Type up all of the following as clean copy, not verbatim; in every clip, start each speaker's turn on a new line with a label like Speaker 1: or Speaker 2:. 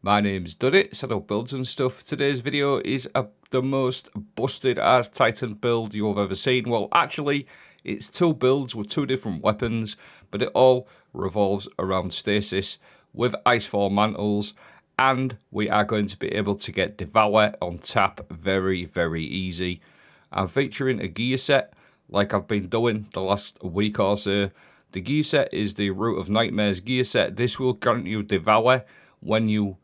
Speaker 1: My name's Dudit, set up builds and stuff. Today's video is the most busted Art Titan build you've ever seen. Well, actually, it's two builds with two different weapons, but it all revolves around Stasis with Icefall Mantles, and we are going to be able to get Devour on tap very, very easy. I'm featuring a gear set like I've been doing the last week or so. The gear set is the Root of Nightmares gear set. This will grant you Devour when you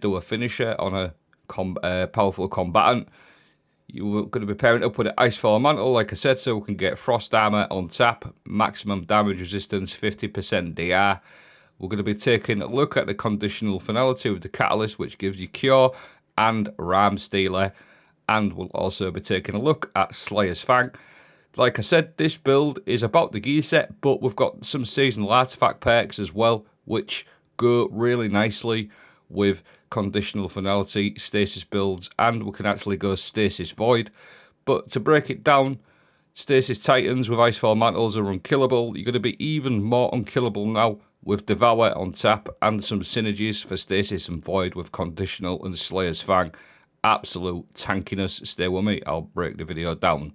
Speaker 1: do a finisher on a powerful combatant. You're going to be pairing up with an Icefall Mantle, like I said, so we can get Frost Armor on tap, maximum damage resistance, 50% DR. We're going to be taking a look at the Conditional finality with the Catalyst, which gives you Cure and Ram Stealer. And we'll also be taking a look at Slayer's Fang. Like I said, this build is about the gear set, but we've got some seasonal artifact perks as well, which go really nicely with Conditional finality, Stasis builds, and we can actually go Stasis Void. But to break it down, Stasis Titans with Icefall Mantles are unkillable. You're going to be even more unkillable now with Devour on tap and some synergies for Stasis and Void with Conditional and Slayer's Fang. Absolute tankiness. Stay with me, I'll break the video down.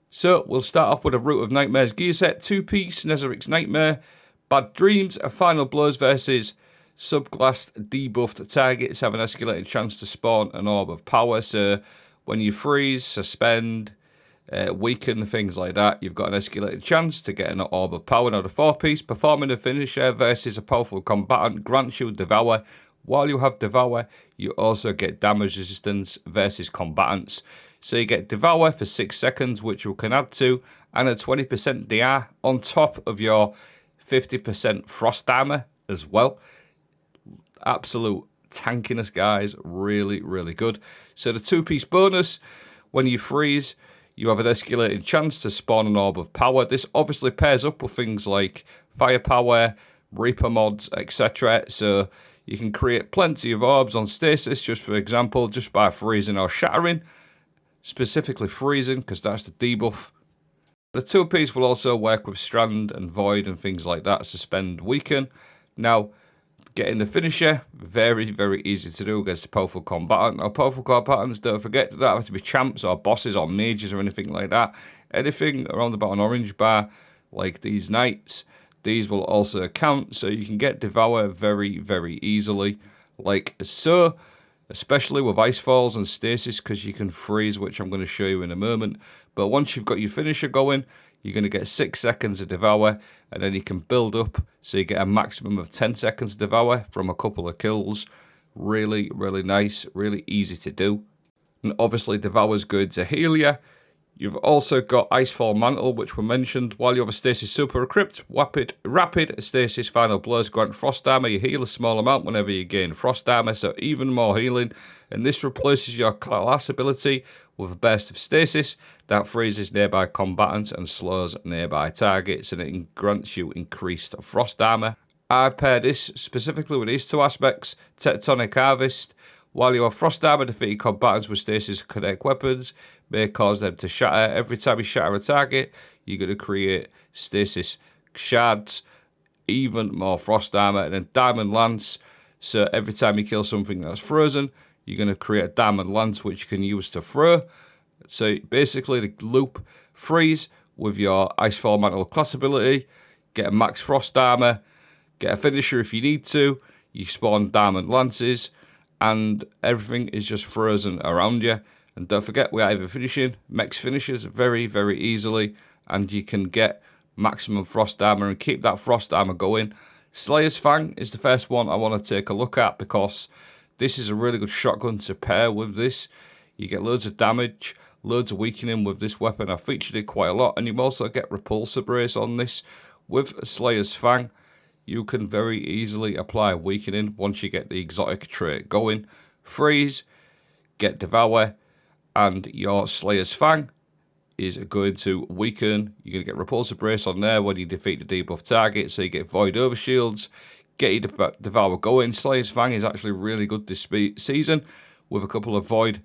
Speaker 1: So we'll start off with a Root of Nightmares gear set, 2-piece Nezaric's Nightmare, Bad Dreams, a Final Blows versus Subclassed debuffed targets have an escalated chance to spawn an Orb of Power. So when you freeze, suspend, weaken, things like that, you've got an escalated chance to get an Orb of Power. Now the 4-piece, performing a finisher versus a powerful combatant grants you Devour. While you have Devour, you also get damage resistance versus combatants. So you get Devour for 6 seconds, which you can add to, and a 20% DR on top of your 50% Frost Armor as well. Absolute tankiness, guys. Really, really good. So the 2-piece bonus, when you freeze, you have an escalated chance to spawn an Orb of Power. This obviously pairs up with things like Firepower, Reaper mods, etc. So you can create plenty of orbs on Stasis, just for example, just by freezing or shattering. Specifically freezing, because that's the debuff. The 2-piece will also work with Strand and Void and things like that, suspend, weaken. Now, getting the finisher, very, very easy to do against a powerful combatant. Now, powerful combatants, don't forget, they don't have to be champs or bosses or mages or anything like that. Anything around about an orange bar, like these knights, these will also count, so you can get Devour very, very easily, like so, especially with Icefalls and Stasis, because you can freeze, which I'm going to show you in a moment. But once you've got your finisher going, you're going to get 6 seconds of Devour, and then you can build up, so you get a maximum of 10 seconds of Devour from a couple of kills. Really, really nice, really easy to do. And obviously Devour's good to heal you. You've also got Icefall Mantle, which we mentioned. While you have a Stasis Super equipped, rapid Stasis Final Blows grant Frost Armor. You heal a small amount whenever you gain Frost Armor, so even more healing. And this replaces your class ability with a Burst of Stasis that freezes nearby combatants and slows nearby targets, and it grants you increased Frost Armor. I pair this specifically with these two aspects, Tectonic Harvest. While you have Frost Armor, defeating combatants with Stasis kinetic weapons may cause them to shatter. Every time you shatter a target, you're going to create Stasis shards, even more Frost Armor, and then Diamond Lance. So every time you kill something that's frozen, you're going to create a Diamond Lance, which you can use to throw. So basically, the loop, freeze with your Icefall Mantle class ability, get a max Frost Armor, get a finisher if you need to, you spawn Diamond Lances, and everything is just frozen around you. And don't forget, we are even finishing max finishes very, very easily, and you can get maximum Frost Armor and keep that Frost Armor going. Slayer's Fang is the first one I want to take a look at, because this is a really good shotgun to pair with this. You get loads of damage, loads of weakening with this weapon. I've featured it quite a lot, and you also get Repulsor Brace on this. With Slayer's Fang, you can very easily apply weakening once you get the exotic trait going. Freeze, get Devour, and your Slayer's Fang is going to weaken. You're going to get Repulsor Brace on there when you defeat the debuff target, so you get Void Overshields, get your Devour going. Slayer's Fang is actually really good this season, with a couple of Void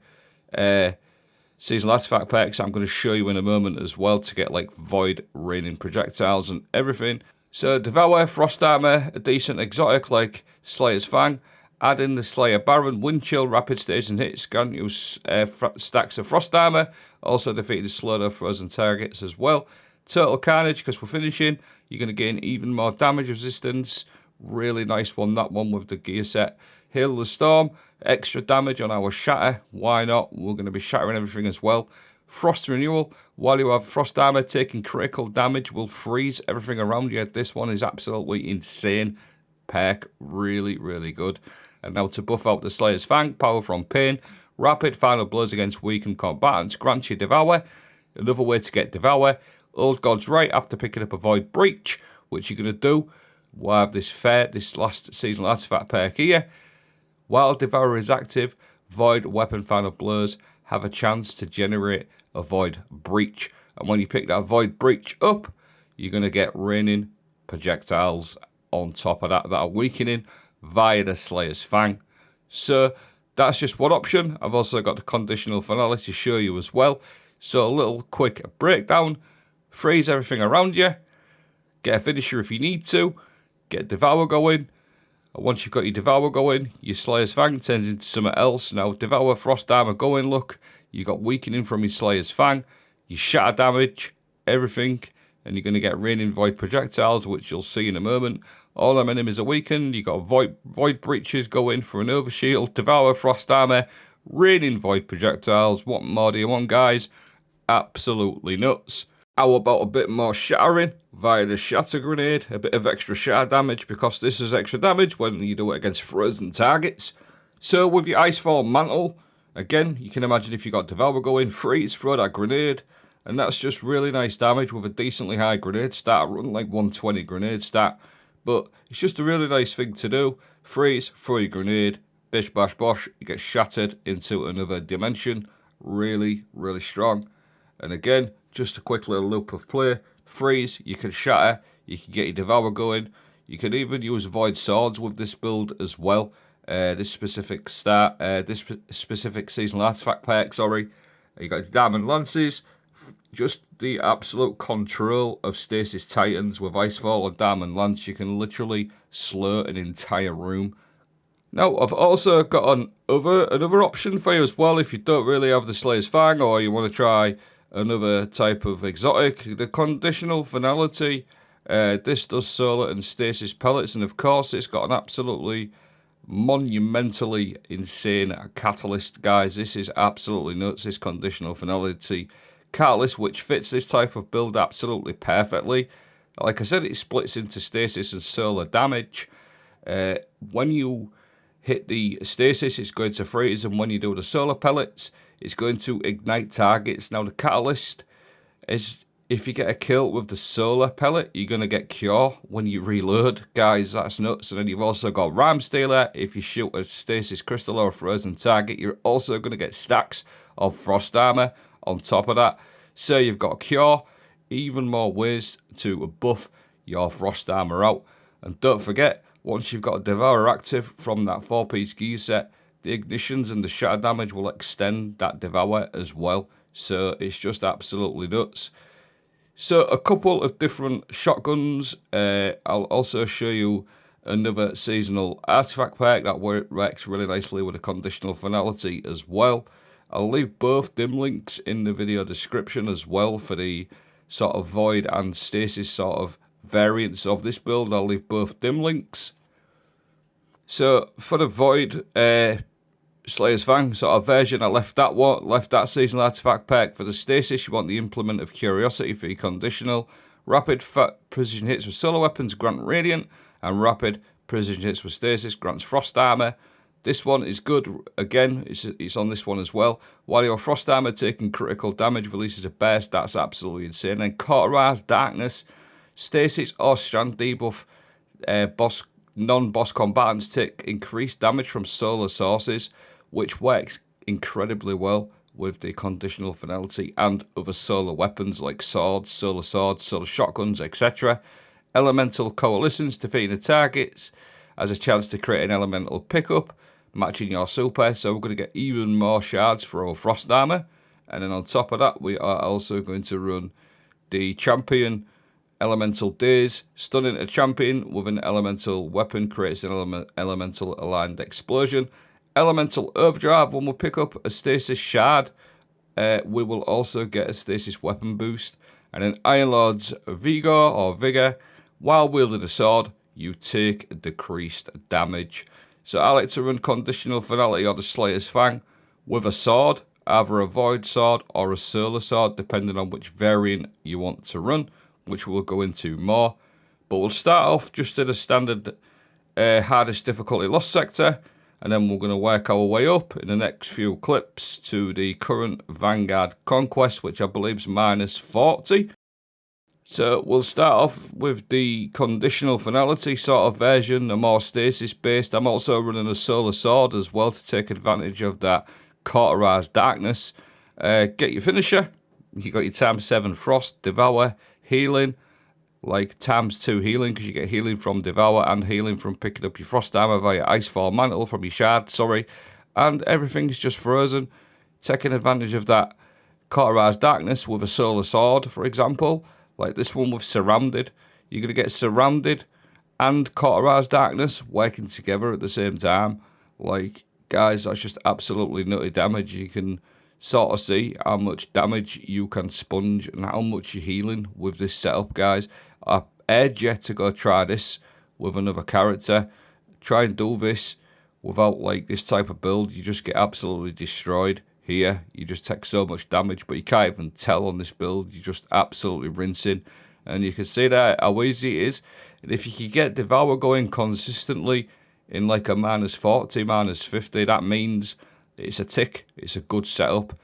Speaker 1: seasonal artifact perks I'm going to show you in a moment as well, to get like Void raining projectiles and everything. So Devour, Frost Armor, a decent exotic like Slayer's Fang, Add in the Slayer Baron, Wind Chill, Rapid Stays and Hits, grant you stacks of Frost Armor. Also defeated slowed frozen targets as well. Total Carnage, because we're finishing. You're going to gain even more damage resistance. Really nice one, that one with the gear set. Hail the Storm, extra damage on our Shatter. Why not? We're going to be shattering everything as well. Frost Renewal, while you have Frost Armor, taking critical damage will freeze everything around you. This one is absolutely insane. Perk, really, really good. And now to buff out the Slayer's Fang, Power from Pain. Rapid final blows against weakened combatants. Grant you Devour. Another way to get Devour. Old God's Right after picking up a Void Breach, which you're going to do. We'll have this last seasonal artifact perk here. While Devour is active, Void Weapon Final Blows have a chance to generate a Void Breach. And when you pick that Void Breach up, you're going to get raining projectiles on top of that are weakening via the Slayer's Fang. So that's just one option. I've also got the Conditional finality to show you as well. So a little quick breakdown. Freeze everything around you. Get a finisher if you need to. Get Devour going. And once you've got your Devour going, your Slayer's Fang turns into something else. Now Devour, Frost Armor going, look. You got weakening from your Slayer's Fang. You shatter damage, everything. And you're going to get raining void projectiles, which you'll see in a moment. All them enemies are weakened. You got void breaches going for an overshield. Devour, Frost Armor, raining void projectiles. What more do you want, guys? Absolutely nuts. How about a bit more shattering via the Shatter Grenade? A bit of extra shatter damage, because this is extra damage when you do it against frozen targets. So with your Icefall Mantle, again, you can imagine if you got Devour going, freeze, throw that grenade. And that's just really nice damage with a decently high grenade stat. I run like 120 grenade stat. But it's just a really nice thing to do. Freeze, throw your grenade, bish bash bosh, you get shattered into another dimension. Really, really strong. And again, just a quick little loop of play. Freeze, you can shatter, you can get your Devour going. You can even use Void Swords with this build as well. This specific seasonal artifact perk, sorry. You got Diamond Lances. Just the absolute control of Stasis Titans with Icefall and Diamond Lance. You can literally slur an entire room. Now, I've also got another option for you as well if you don't really have the Slayer's Fang or you want to try another type of exotic. The Conditional finality. This does solar and stasis pellets, and of course it's got an absolutely monumentally insane catalyst, guys. This is absolutely nuts, this Conditional finality catalyst, which fits this type of build absolutely perfectly. Like I said, it splits into stasis and solar damage. When you hit the stasis, it's going to freeze, and when you do the solar pellets, it's going to ignite targets. Now the catalyst is, if you get a kill with the solar pellet, you're going to get cure when you reload. Guys, that's nuts. And then you've also got Rhyme Stealer. If you shoot a stasis crystal or a frozen target, you're also going to get stacks of frost armor on top of that. So you've got cure, even more ways to buff your frost armor out. And don't forget, once you've got a Devour active from that 4-piece gear set, the ignitions and the shatter damage will extend that Devour as well. So it's just absolutely nuts. So a couple of different shotguns. I'll also show you another seasonal artifact pack that works really nicely with a Conditional finality as well. I'll leave both dim links in the video description as well for the sort of Void and Stasis sort of variants of this build. I'll leave both dim links. So for the Void Slayer's Fang sort of version, I left that seasonal artifact pack. For the Stasis, you want the Implement of Curiosity for your Conditional. Rapid precision hits with solar weapons grant Radiant, and rapid precision hits with Stasis grants Frost Armor. This one is good. Again, it's on this one as well. While your Frost Armor taking critical damage releases a burst, that's absolutely insane. Then Cauterize Darkness, Stasis or Strand debuff, non-boss combatants take increased damage from solar sources, which works incredibly well with the Conditional finality and other solar weapons like swords, solar shotguns, etc. Elemental Coalescence, defeating the targets has a chance to create an elemental pickup, matching your super, so we're going to get even more shards for our frost armor. And then on top of that, we are also going to run the champion Elemental Daze, stunning a champion with an elemental weapon creates an elemental aligned explosion. Elemental Overdrive, when we pick up a Stasis Shard, we will also get a Stasis weapon boost. And then Iron Lord's Vigor, while wielding a sword, you take decreased damage. So I like to run Conditional Finality or the Slayer's Fang with a sword, either a Void Sword or a Solar Sword, depending on which variant you want to run, which we'll go into more. But we'll start off just at a standard hardest difficulty Lost Sector, and then we're going to work our way up in the next few clips to the current Vanguard Conquest, which I believe is -40. So we'll start off with the Conditional Finality sort of version, the more Stasis based. I'm also running a Solar Sword as well to take advantage of that Cauterized Darkness. Get your finisher. You got your ×7 Frost, Devour, Healing, like ×2 healing, because you get healing from Devour and healing from picking up your Frost Armor via Icefall Mantle from your Shard, and everything's just frozen. Taking advantage of that Cauterized Darkness with a Solar Sword, for example, like this one with Surrounded. You're going to get Surrounded and Cauterized Darkness working together at the same time. Like, guys, that's just absolutely nutty damage. You can sort of see how much damage you can sponge and how much you're healing with this setup, guys. I urge you to go try this with another character. Try and do this without like this type of build. You just get absolutely destroyed. Here, you just take so much damage, but you can't even tell on this build. You're just absolutely rinsing. And you can see that how easy it is. And if you can get Devour going consistently in like a -40, -50, that means it's a tick. It's a good setup.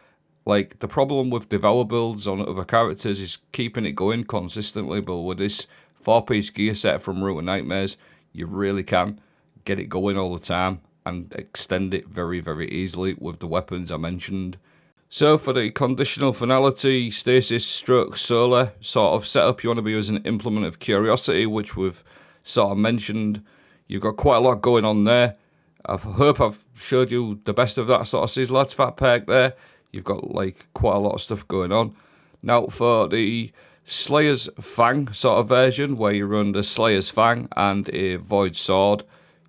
Speaker 1: Like, the problem with Devour builds on other characters is keeping it going consistently, but with this 4-piece gear set from Root of Nightmares, you really can get it going all the time and extend it very, very easily with the weapons I mentioned. So for the Conditional Finality, Stasis, Stroke, Solar sort of setup, you want to be using Implement of Curiosity, which we've sort of mentioned. You've got quite a lot going on there. I hope I've showed you the best of that sort of Sizzle Artifact perk there. You've got like quite a lot of stuff going on. Now for the Slayer's Fang sort of version, where you run the Slayer's Fang and a Void Sword,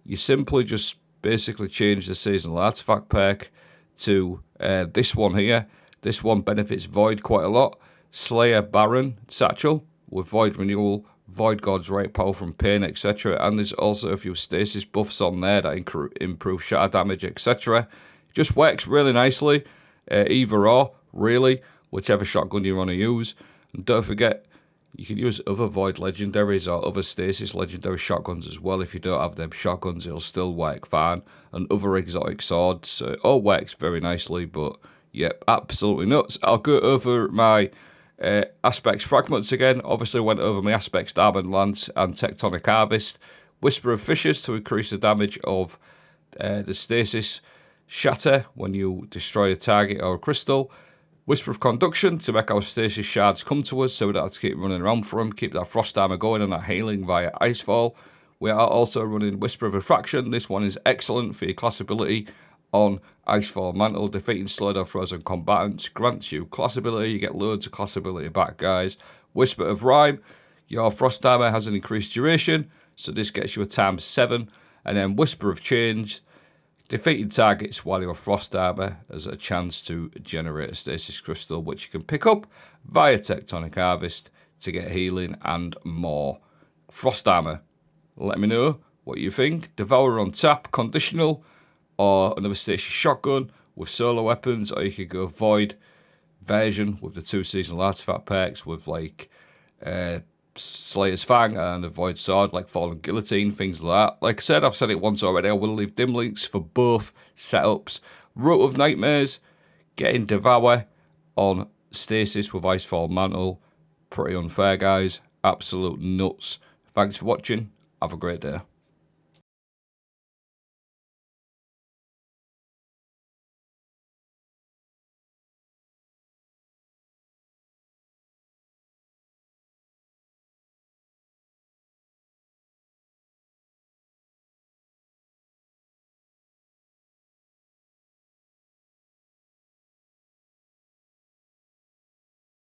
Speaker 1: you simply just basically change the Seasonal Artifact perk to this one here. This one benefits Void quite a lot. Slayer Baron Satchel with Void Renewal, Void God's Rate Power from Pain, etc. And there's also a few Stasis buffs on there that improve shatter damage, etc. Just works really nicely, either or, really, whichever shotgun you want to use. And don't forget, you can use other Void legendaries or other Stasis legendary shotguns as well. If you don't have them shotguns, it'll still work fine. And other exotic swords, so it all works very nicely. But yep, absolutely nuts. I'll go over my Aspects Fragments again. Obviously went over my Aspects Diamond Lance and Tectonic Harvest. Whisper of Fissures to increase the damage of the Stasis Shatter when you destroy a target or a crystal. Whisper of Conduction to make our Stasis Shards come to us so we don't have to keep running around for them. Keep that Frost Armor going and that healing via Icefall. We are also running Whisper of Refraction. This one is excellent for your class ability on Icefall Mantle. Defeating slowed or frozen combatants grants you class ability. You get loads of class ability back, guys. Whisper of Rhyme. Your Frost Armor has an increased duration, so this gets you a ×7. And then Whisper of Change. Defeating targets while your Frost Armor has a chance to generate a Stasis Crystal, which you can pick up via Tectonic Harvest to get healing and more. Frost Armor. Let me know what you think. Devour on tap, Conditional, or another Stasis Shotgun with solo weapons, or you could go Void version with the 2 Seasonal Artifact perks with like Slayer's Fang and a Void Sword, like Fallen Guillotine, things like that. Like I said, I've said it once already, I will leave dim links for both setups. Root of Nightmares, getting Devour on Stasis with Icefall Mantle. Pretty unfair, guys. Absolute nuts. Thanks for watching. Have a great day.